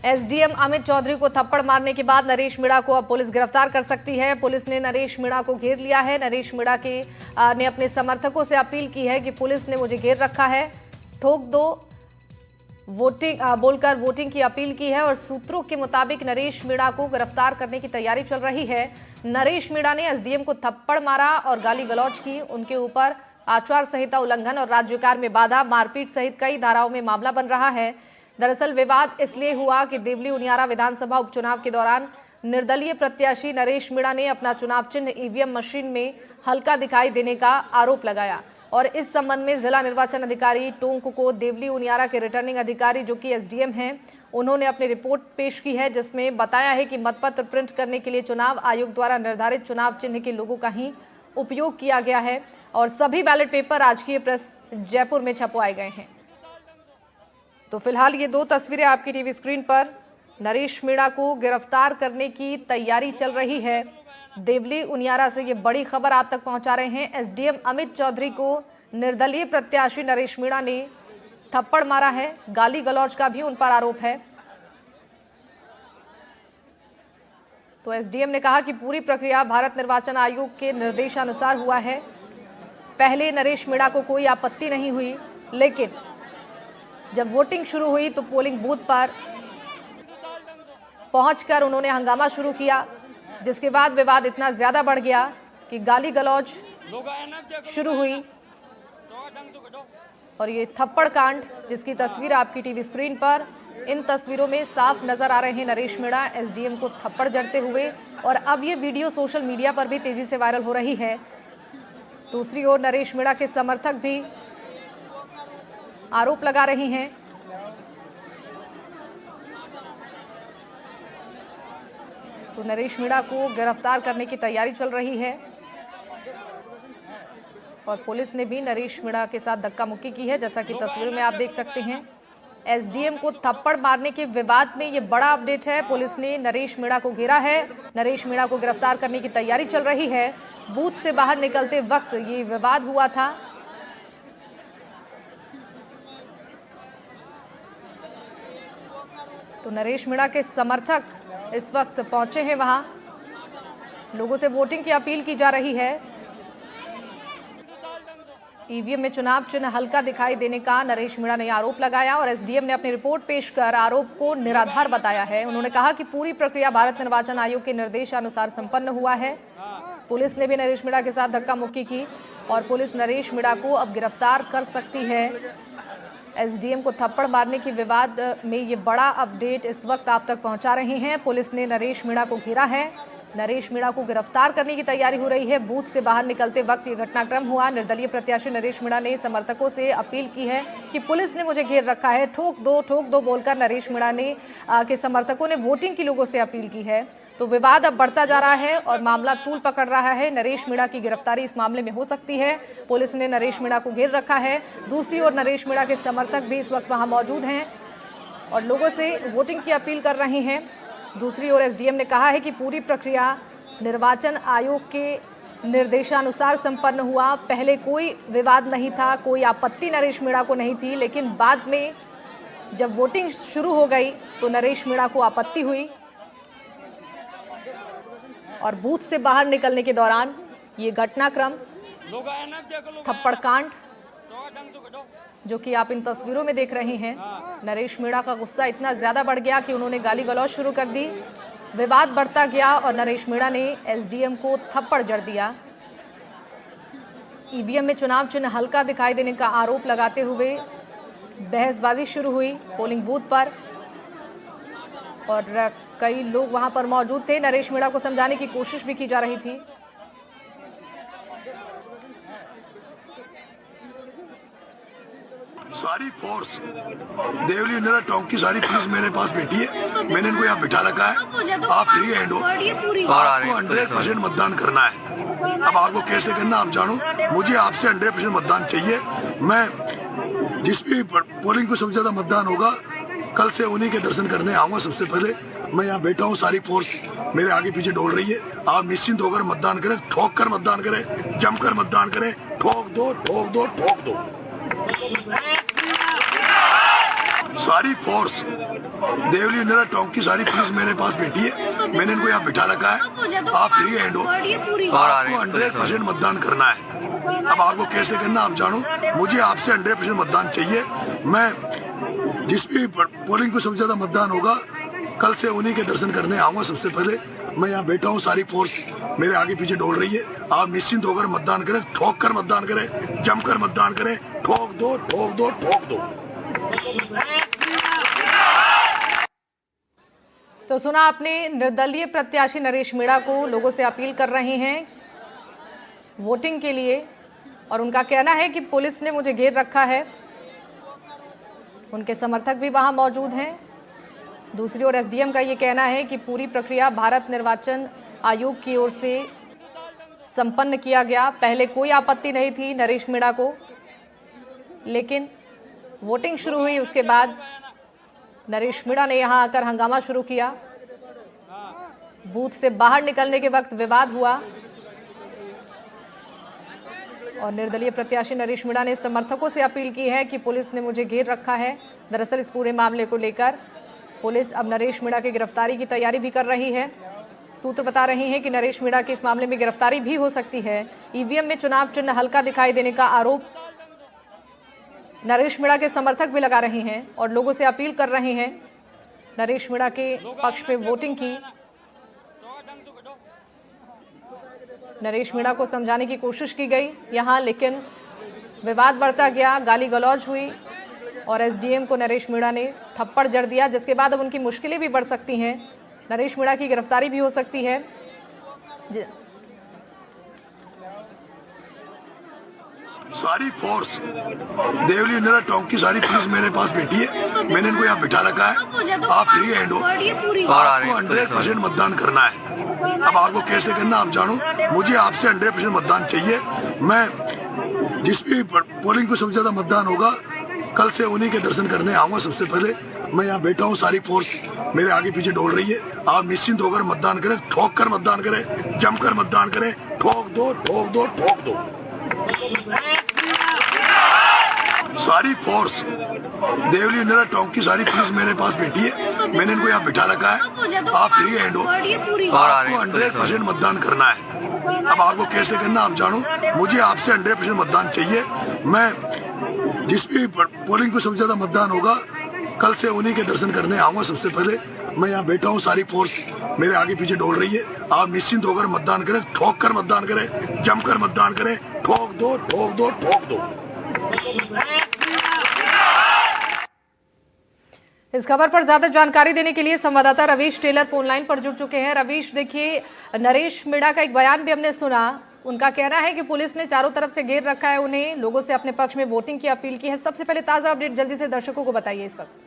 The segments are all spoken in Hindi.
एसडीएम अमित चौधरी को थप्पड़ मारने के बाद नरेश मीणा को अब पुलिस गिरफ्तार कर सकती है। पुलिस ने नरेश मीणा को घेर लिया है। नरेश मीणा ने अपने समर्थकों से अपील की है कि पुलिस ने मुझे घेर रखा है, ठोक दो वोटिंग बोलकर वोटिंग की अपील की है। और सूत्रों के मुताबिक नरेश मीणा को गिरफ्तार करने की तैयारी चल रही है। नरेश मीणा ने एसडीएम को थप्पड़ मारा और गाली गलौज की। उनके ऊपर आचार संहिता उल्लंघन और राज्यकार में बाधा, मारपीट सहित कई धाराओं में मामला बन रहा है। दरअसल विवाद इसलिए हुआ कि देवली उनियारा विधानसभा उपचुनाव के दौरान निर्दलीय प्रत्याशी नरेश मीणा ने अपना चुनाव चिन्ह ईवीएम मशीन में हल्का दिखाई देने का आरोप लगाया और इस संबंध में जिला निर्वाचन अधिकारी टोंक को देवली उनियारा के रिटर्निंग अधिकारी जो कि एसडीएम हैं, उन्होंने अपनी रिपोर्ट पेश की है, जिसमें बताया है कि मतपत्र प्रिंट करने के लिए चुनाव आयोग द्वारा निर्धारित चुनाव चिन्ह के लोगों का ही उपयोग किया गया है और सभी बैलेट पेपर राजकीय प्रेस जयपुर में छपवाए गए हैं। तो फिलहाल ये दो तस्वीरें आपकी टीवी स्क्रीन पर। नरेश मीणा को गिरफ्तार करने की तैयारी चल रही है। देवली उनियारा से ये बड़ी खबर आप तक पहुंचा रहे हैं। एसडीएम अमित चौधरी को निर्दलीय प्रत्याशी नरेश मीणा ने थप्पड़ मारा है। गाली गलौज का भी उन पर आरोप है। तो एसडीएम ने कहा कि पूरी प्रक्रिया भारत निर्वाचन आयोग के निर्देशानुसार हुआ है। पहले नरेश मीणा को कोई आपत्ति नहीं हुई, लेकिन जब वोटिंग शुरू हुई तो पोलिंग बूथ पर पहुंचकर उन्होंने हंगामा शुरू किया, जिसके बाद विवाद इतना ज्यादा बढ़ गया कि गाली गलौज शुरू हुई और ये थप्पड़ कांड जिसकी तस्वीर आपकी टीवी स्क्रीन पर, इन तस्वीरों में साफ नजर आ रहे हैं नरेश मीणा एसडीएम को थप्पड़ जड़ते हुए और अब ये वीडियो सोशल मीडिया पर भी तेजी से वायरल हो रही है। दूसरी ओर नरेश मीणा के समर्थक भी आरोप लगा रही हैं। तो नरेश मीणा को गिरफ्तार करने की तैयारी चल रही है और पुलिस ने भी नरेश मीणा के साथ धक्का मुक्की की है, जैसा कि तस्वीर में आप देख सकते हैं। एसडीएम को थप्पड़ मारने के विवाद में ये बड़ा अपडेट है। पुलिस ने नरेश मीणा को घेरा है। नरेश मीणा को गिरफ्तार करने की तैयारी चल रही है। बूथ से बाहर निकलते वक्त ये विवाद हुआ था। तो नरेश मीणा के समर्थक इस वक्त पहुंचे हैं वहां। लोगों से वोटिंग की अपील की जा रही है। ईवीएम में चुनाव चिन्ह हल्का दिखाई देने का नरेश मीणा ने आरोप लगाया और एसडीएम ने अपनी रिपोर्ट पेश कर आरोप को निराधार बताया है। उन्होंने कहा कि पूरी प्रक्रिया भारत निर्वाचन आयोग के निर्देशानुसार संपन्न हुआ है। पुलिस ने भी नरेश मीणा के साथ धक्का मुक्की की और पुलिस नरेश मीणा को अब गिरफ्तार कर सकती है। एसडीएम को थप्पड़ मारने के विवाद में ये बड़ा अपडेट इस वक्त आप तक पहुंचा रहे हैं। पुलिस ने नरेश मीणा को घेरा है। नरेश मीणा को गिरफ्तार करने की तैयारी हो रही है। बूथ से बाहर निकलते वक्त ये घटनाक्रम हुआ। निर्दलीय प्रत्याशी नरेश मीणा ने समर्थकों से अपील की है कि पुलिस ने मुझे घेर रखा है, ठोक दो बोलकर नरेश मीणा ने के समर्थकों ने वोटिंग की लोगों से अपील की है। तो विवाद अब बढ़ता जा रहा है और मामला तूल पकड़ रहा है। नरेश मीणा की गिरफ्तारी इस मामले में हो सकती है। पुलिस ने नरेश मीणा को घेर रखा है। दूसरी ओर नरेश मीणा के समर्थक भी इस वक्त वहां मौजूद हैं और लोगों से वोटिंग की अपील कर रहे हैं। दूसरी ओर एसडीएम ने कहा है कि पूरी प्रक्रिया निर्वाचन आयोग के निर्देशानुसार संपन्न हुआ। पहले कोई विवाद नहीं था, कोई आपत्ति नरेश मीणा को नहीं थी, लेकिन बाद में जब वोटिंग शुरू हो गई तो नरेश मीणा को आपत्ति हुई और बूथ से बाहर निकलने के दौरान ये घटनाक्रम, थप्पड़ कांड जो कि आप इन तस्वीरों में देख रहे हैं। नरेश मीणा का गुस्सा इतना ज्यादा बढ़ गया कि उन्होंने गाली गलौज शुरू कर दी। विवाद बढ़ता गया और नरेश मीणा ने एसडीएम को थप्पड़ जड़ दिया। ईवीएम में चुनाव चिन्ह हल्का दिखाई देने का आरोप लगाते हुए बहसबाजी शुरू हुई पोलिंग बूथ पर और कई लोग वहां पर मौजूद थे। नरेश मीणा को समझाने की कोशिश भी की जा रही थी। सारी फोर्स देवली उनियारा टोंक की सारी पुलिस मेरे पास बैठी है। मैंने इनको यहाँ बिठा रखा है। आप फ्री हैंड हो, आपको 100% मतदान करना है। अब आपको कैसे करना आप जानो, मुझे आपसे 100% मतदान चाहिए। मैं जिस भी पोलिंग पे सबसे ज्यादा मतदान होगा कल से उन्हीं के दर्शन करने आऊंगा। सबसे पहले मैं यहाँ बैठा हूँ, सारी फोर्स मेरे आगे पीछे डोल रही है। आप निश्चिंत होकर मतदान करें, ठोक कर मतदान करें, जमकर मतदान करें। ठोक दो, ठोक दो, ठोक दो। सारी फोर्स देवली इंदिरा टोंक की सारी पुलिस मेरे पास बैठी है। मैंने इनको यहाँ बिठा रखा है। आप फ्री हैंड हो, आपको 100% मतदान करना है। अब आपको कैसे करना आप जानो, मुझे आपसे 100% मतदान चाहिए। मैं जिस भी पोलिंग को सबसे ज्यादा मतदान होगा कल से उन्हीं के दर्शन करने आऊंगा। सबसे पहले मैं यहाँ बैठा हूँ, सारी फोर्स मेरे आगे पीछे डोल रही है। आप निश्चिंत होकर मतदान करें, ठोक कर मतदान करें, जमकर मतदान करें। ठोक दो, ठोक दो, ठोक दो। तो सुना आपने, निर्दलीय प्रत्याशी नरेश मीणा को लोगों से अपील कर रहे हैं वोटिंग के लिए, और उनका कहना है कि पुलिस ने मुझे घेर रखा है। उनके समर्थक भी वहां मौजूद हैं। दूसरी ओर एसडीएम का ये कहना है कि पूरी प्रक्रिया भारत निर्वाचन आयोग की ओर से संपन्न किया गया। पहले कोई आपत्ति नहीं थी नरेश मीणा को, लेकिन वोटिंग शुरू हुई उसके बाद नरेश मीणा ने यहां आकर हंगामा शुरू किया। बूथ से बाहर निकलने के वक्त विवाद हुआ और निर्दलीय प्रत्याशी नरेश मीणा ने समर्थकों से अपील की है कि पुलिस ने मुझे घेर रखा है। दरअसल इस पूरे मामले को लेकर पुलिस अब नरेश मीणा की गिरफ्तारी की तैयारी भी कर रही है। सूत्र बता रहे हैं कि नरेश मीणा की इस मामले में गिरफ्तारी भी हो सकती है। ईवीएम में चुनाव चिन्ह हल्का दिखाई देने का आरोप नरेश मीणा के समर्थक भी लगा रहे हैं और लोगों से अपील कर रहे हैं नरेश मीणा के पक्ष में वोटिंग की। नरेश मीणा को समझाने की कोशिश की गई यहां, लेकिन विवाद बढ़ता गया, गाली गलौज हुई और एसडीएम को नरेश मीणा ने थप्पड़ जड़ दिया, जिसके बाद अब उनकी मुश्किलें भी बढ़ सकती हैं। नरेश मीणा की गिरफ्तारी भी हो सकती है। सारी फोर्स देवली इंदिरा टोंक की सारी पुलिस मेरे पास बैठी है। मैंने इनको यहाँ बिठा रखा है। आप फ्री हैंड हो, आपको 100% मतदान करना है। अब आपको कैसे करना आप जानो, मुझे आपसे 100% मतदान चाहिए। मैं जिस भी पोलिंग को सबसे ज्यादा मतदान होगा कल से उन्हीं के दर्शन करने आऊंगा। सबसे पहले मैं यहाँ बैठा हूँ, सारी फोर्स मेरे आगे पीछे डोल रही है। आप निश्चिंत होकर मतदान करें, ठोक कर मतदान करें, जमकर मतदान करें। ठोक दो, ठोक दो, ठोक दो। सारी फोर्स देवली इंदिरा टोंक की सारी पुलिस मेरे पास बैठी है। मैंने इनको यहाँ बिठा रखा है। आप फ्री हैंड हो, आपको 100% मतदान करना है। अब आपको कैसे करना आप जानो, मुझे आपसे 100% मतदान चाहिए। मैं जिस भी पोलिंग को सबसे ज्यादा मतदान होगा कल से उन्हीं के दर्शन करने आऊंगा। सबसे पहले मैं यहाँ बैठा हूँ, सारी फोर्स मेरे आगे पीछे डोल रही है। आप निश्चिंत होकर मतदान करें, ठोक कर मतदान करें, जमकर मतदान करें। ठोक दो, ठोक दो, ठोक दो। इस खबर पर ज्यादा जानकारी देने के लिए संवाददाता रवीश टेलर फोन लाइन पर जुड़ चुके हैं। रवीश, देखिए, नरेश मीणा का एक बयान भी हमने सुना। उनका कहना है कि पुलिस ने चारों तरफ से घेर रखा है उन्हें, लोगों से अपने पक्ष में वोटिंग की अपील की है। सबसे पहले ताजा अपडेट जल्दी से दर्शकों को बताइए इस वक्त।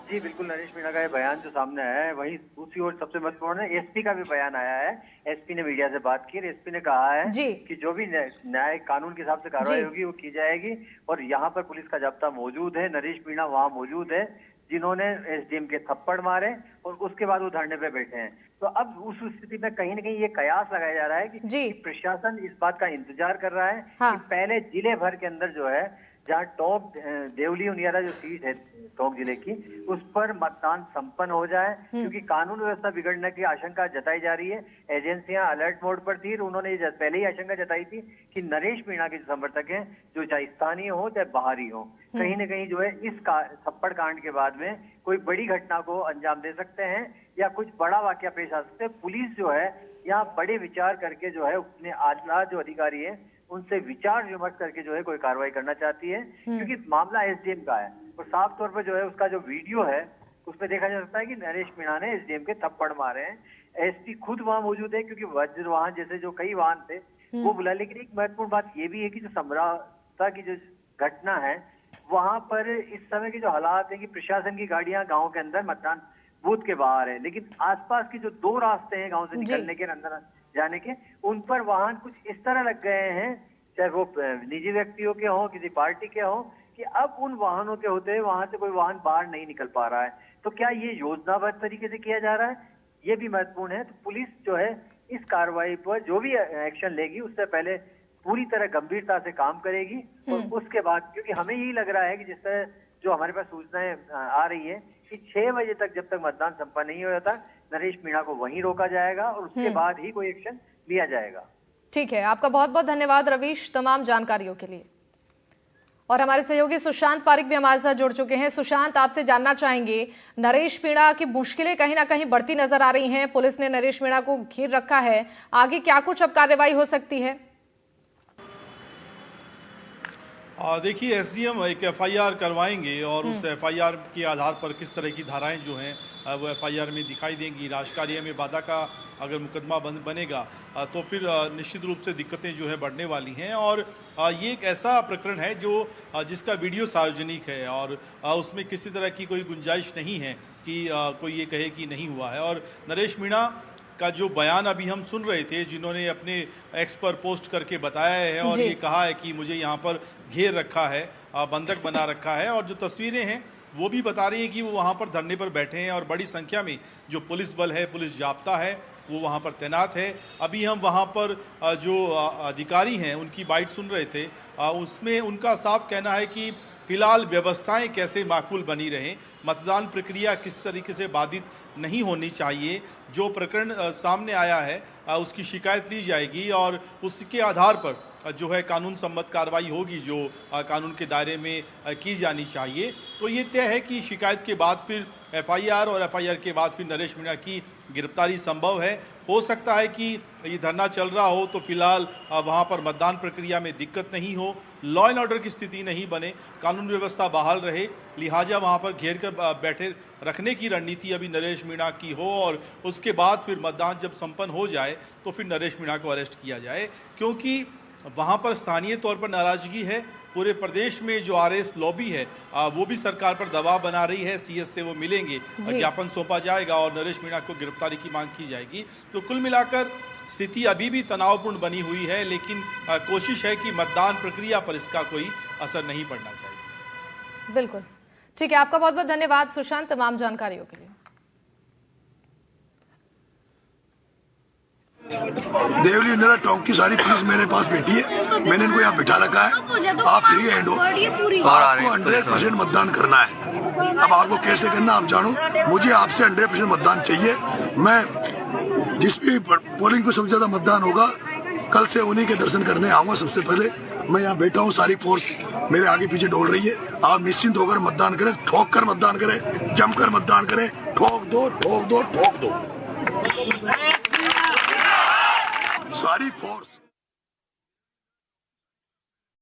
जी बिल्कुल, नरेश मीणा का ये बयान जो सामने आया है, वहीं दूसरी ओर सबसे महत्वपूर्ण है एसपी का भी बयान आया है। एसपी ने मीडिया से बात की। एसपी ने कहा है कि जो भी न्याय कानून के हिसाब से कार्रवाई होगी वो की जाएगी और यहाँ पर पुलिस का जाब्ता मौजूद है। नरेश मीणा वहाँ मौजूद है जिन्होंने एसडीएम के थप्पड़ मारे और उसके बाद वो धरने पे बैठे हैं। तो अब उस स्थिति में कहीं न कहीं ये कयास लगाया जा रहा है कि प्रशासन इस बात का इंतजार कर रहा है कि पहले जिले भर के अंदर जो है, जहाँ टोंक देवली उनियारा जो सीट है टोंक जिले की, उस पर मतदान संपन्न हो जाए, क्योंकि कानून व्यवस्था बिगड़ने की आशंका जताई जा रही है। एजेंसियां अलर्ट मोड पर थी। उन्होंने पहले ही आशंका जताई थी कि नरेश मीणा के जो समर्थक हैं, जो चाहे स्थानीय हो चाहे बाहरी हो, कहीं न कहीं जो है इस थप्पड़ कांड के बाद में कोई बड़ी घटना को अंजाम दे सकते हैं या कुछ बड़ा वाकया पेश आ सकते हैं। पुलिस जो है यहाँ बड़े विचार करके जो है अपने आला जो अधिकारी है उनसे विचार विमर्श करके जो है कोई कार्रवाई करना चाहती है, क्योंकि मामला एसडीएम का है और साफ तौर पर जो है उसका जो वीडियो है उसमें देखा जा सकता है कि नरेश मीणा ने एसडीएम के थप्पड़ मारे हैं। एसपी खुद वहां मौजूद है क्योंकि वज्र वाहन जैसे जो कई वाहन थे वो बुला। लेकिन एक महत्वपूर्ण बात ये भी है कि जो समराता की जो घटना है वहां पर इस समय के जो हालात है कि प्रशासन की गाड़ियां गाँव के अंदर मतदान बूथ के बाहर है, लेकिन आसपास के जो दो रास्ते हैं गाँव से निकलने के अंदर जाने के, उन पर वाहन कुछ इस तरह लग गए हैं, चाहे वो निजी व्यक्तियों के हों, किसी पार्टी के हों, कि अब उन वाहनों के होते हैं वहां से कोई वाहन बाहर नहीं निकल पा रहा है। तो क्या ये योजनाबद्ध तरीके से किया जा रहा है, ये भी महत्वपूर्ण है। तो पुलिस जो है इस कार्रवाई पर जो भी एक्शन लेगी उससे पहले पूरी तरह गंभीरता से काम करेगी और उसके बाद, क्योंकि हमें यही लग रहा है कि जिस तरह जो हमारे पास सूचनाएं आ रही है कि 6 बजे तक जब तक मतदान संपन्न नहीं हो जाता, नरेश मीणा को वहीं रोका जाएगा और उसके बाद ही कोई एक्शन लिया जाएगा। ठीक है, आपका बहुत बहुत धन्यवाद रवीश तमाम जानकारियों के लिए। और हमारे सहयोगी सुशांत पारिक भी हमारे साथ जुड़ चुके हैं। सुशांत, आपसे जानना चाहेंगे, नरेश मीणा की मुश्किलें कहीं ना कहीं बढ़ती नजर आ रही हैं, पुलिस ने नरेश मीणा को घेर रखा है, आगे क्या कुछ अब कार्रवाई हो सकती है? देखिए, एसडीएम एक एफआईआर करवाएंगे और उस एफआईआर के आधार पर किस तरह की धाराएं जो हैं वो एफआईआर में दिखाई देंगी। राजकार्य में बाधा का अगर मुकदमा बनेगा तो फिर निश्चित रूप से दिक्कतें जो है बढ़ने वाली हैं। और ये एक ऐसा प्रकरण है जो जिसका वीडियो सार्वजनिक है और उसमें किसी तरह की कोई गुंजाइश नहीं है कि कोई ये कहे कि नहीं हुआ है। और नरेश मीणा का जो बयान अभी हम सुन रहे थे, जिन्होंने अपने एक्स पर पोस्ट करके बताया है और ये कहा है कि मुझे यहाँ पर घेर रखा है, बंधक बना रखा है, और जो तस्वीरें हैं वो भी बता रही हैं कि वो वहाँ पर धरने पर बैठे हैं और बड़ी संख्या में जो पुलिस बल है, पुलिस जाब्ता है, वो वहाँ पर तैनात है। अभी हम वहाँ पर जो अधिकारी हैं उनकी बाइट सुन रहे थे, उसमें उनका साफ कहना है कि फिलहाल व्यवस्थाएं कैसे माकूल बनी रहें, मतदान प्रक्रिया किस तरीके से बाधित नहीं होनी चाहिए। जो प्रकरण सामने आया है उसकी शिकायत ली जाएगी और उसके आधार पर जो है कानून सम्मत कार्रवाई होगी जो कानून के दायरे में की जानी चाहिए। तो ये तय है कि शिकायत के बाद फिर एफआईआर और एफआईआर के बाद फिर नरेश मीणा की गिरफ्तारी संभव है। हो सकता है कि ये धरना चल रहा हो तो फिलहाल वहाँ पर मतदान प्रक्रिया में दिक्कत नहीं हो, लॉ एंड ऑर्डर की स्थिति नहीं बने, कानून व्यवस्था बहाल रहे, लिहाजा वहाँ पर घेर कर बैठे रखने की रणनीति अभी नरेश मीणा की हो और उसके बाद फिर मतदान जब संपन्न हो जाए तो फिर नरेश मीणा को अरेस्ट किया जाए। क्योंकि वहाँ पर स्थानीय तौर पर नाराजगी है, पूरे प्रदेश में जो आरएस लॉबी है वो भी सरकार पर दबाव बना रही है, सीएस से वो मिलेंगे, ज्ञापन सौंपा जाएगा और नरेश मीणा को गिरफ्तारी की मांग की जाएगी। तो कुल मिलाकर स्थिति अभी भी तनावपूर्ण बनी हुई है, लेकिन कोशिश है कि मतदान प्रक्रिया पर इसका कोई असर नहीं पड़ना चाहिए। बिल्कुल ठीक है, आपका बहुत बहुत धन्यवाद सुशांत तमाम जानकारियों के लिए। देवली इंदिरा टोंक की सारी पुलिस मेरे पास बैठी है, मैंने इनको यहाँ बिठा रखा है। आप फ्री हैंड हो, आपको 100% मतदान करना है। अब आपको कैसे करना आप जानो, मुझे आपसे 100% मतदान चाहिए। मैं जिस भी पोलिंग पे सबसे ज्यादा मतदान होगा कल से उन्हीं के दर्शन करने आऊंगा। सबसे पहले मैं यहाँ बैठा हूँ, सारी फोर्स मेरे आगे पीछे डोल रही है। आप निश्चिंत होकर मतदान करें, ठोक कर मतदान करें, जमकर मतदान करें, ठोक दो ठोक दो ठोक दो। सारी फोर्स